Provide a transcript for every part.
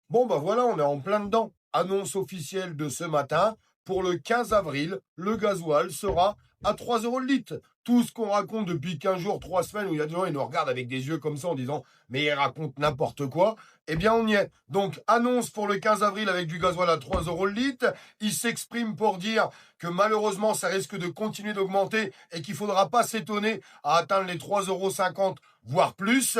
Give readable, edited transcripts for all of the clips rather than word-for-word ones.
Bon, bah voilà, on est en plein dedans. Annonce officielle de ce matin. Pour le 15 avril, le gasoil sera à 3 euros le litre. Tout ce qu'on raconte depuis 15 jours, 3 semaines, où il y a des gens qui nous regardent avec des yeux comme ça en disant mais ils racontent n'importe quoi. Eh bien, on y est. Donc, annonce pour le 15 avril avec du gasoil à 3 euros le litre. Il s'exprime pour dire que malheureusement, ça risque de continuer d'augmenter et qu'il faudra pas s'étonner à atteindre les 3,50 €, voire plus.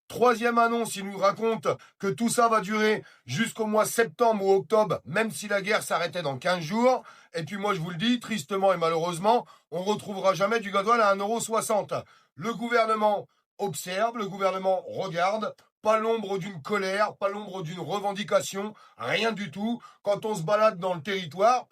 Troisième annonce, il nous raconte que tout ça va durer jusqu'au mois septembre ou octobre, même si la guerre s'arrêtait dans 15 jours. Et puis moi, je vous le dis, tristement et malheureusement, on retrouvera jamais du gasoil à 1,60 €. Le gouvernement observe, le gouvernement regarde, pas l'ombre d'une colère, pas l'ombre d'une revendication, rien du tout. Quand on se balade dans le territoire,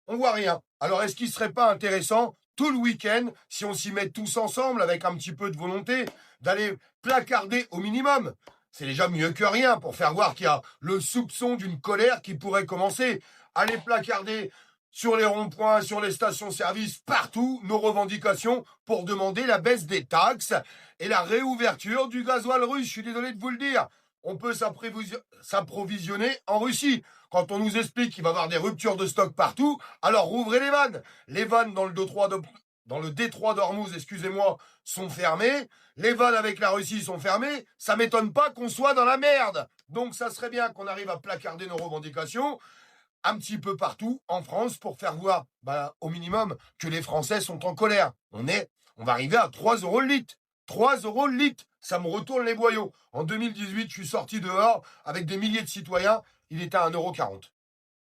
on voit rien. Alors, est-ce qu'il serait pas intéressant, tout le week-end, si on s'y met tous ensemble, avec un petit peu de volonté, d'aller placarder au minimum? C'est déjà mieux que rien pour faire voir qu'il y a le soupçon d'une colère qui pourrait commencer. Aller placarder sur les ronds-points, sur les stations-service, partout, nos revendications pour demander la baisse des taxes et la réouverture du gasoil russe. Je suis désolé de vous le dire. On peut s'approvisionner en Russie. Quand on nous explique qu'il va y avoir des ruptures de stock partout, alors rouvrez les vannes. Les vannes dans le détroit d'Ormuz, excusez-moi, sont fermées. Les vannes avec la Russie sont fermées. Ça m'étonne pas qu'on soit dans la merde. Donc ça serait bien qu'on arrive à placarder nos revendications un petit peu partout en France pour faire voir, au minimum, que les Français sont en colère. On va arriver à 3 euros le litre. 3 euros le litre. Ça me retourne les boyaux. En 2018, je suis sorti dehors avec des milliers de citoyens. Il était à 1,40 €.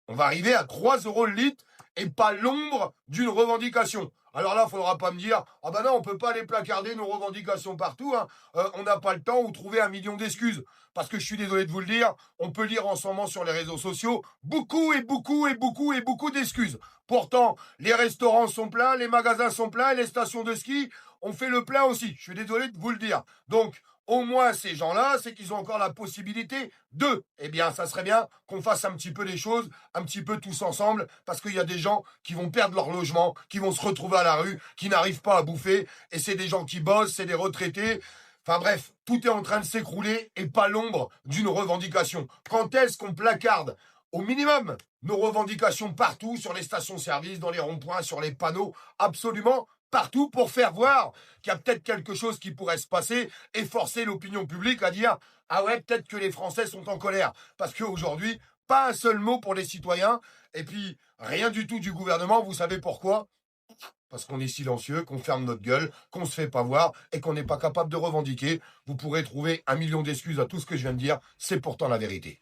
On va arriver à 3 euros le litre et pas l'ombre d'une revendication. Alors là, il faudra pas me dire, ah bah non, on peut pas aller placarder nos revendications partout, hein. On n'a pas le temps ou trouver un million d'excuses. Parce que je suis désolé de vous le dire, on peut lire en ce moment sur les réseaux sociaux beaucoup et beaucoup et beaucoup et beaucoup d'excuses. Pourtant, les restaurants sont pleins, les magasins sont pleins et les stations de ski ont fait le plein aussi. Je suis désolé de vous le dire. Donc, au moins ces gens-là, c'est qu'ils ont encore la possibilité de. Eh bien, ça serait bien qu'on fasse un petit peu les choses, un petit peu tous ensemble, parce qu'il y a des gens qui vont perdre leur logement, qui vont se retrouver à la rue, qui n'arrivent pas à bouffer, et c'est des gens qui bossent, c'est des retraités. Enfin bref, tout est en train de s'écrouler et pas l'ombre d'une revendication. Quand est-ce qu'on placarde au minimum nos revendications partout, sur les stations-service, dans les ronds-points, sur les panneaux, absolument partout pour faire voir qu'il y a peut-être quelque chose qui pourrait se passer et forcer l'opinion publique à dire ah ouais, peut-être que les Français sont en colère. Parce qu'aujourd'hui, pas un seul mot pour les citoyens et puis rien du tout du gouvernement. Vous savez pourquoi? Parce qu'on est silencieux, qu'on ferme notre gueule, qu'on se fait pas voir et qu'on n'est pas capable de revendiquer. Vous pourrez trouver un million d'excuses à tout ce que je viens de dire. C'est pourtant la vérité.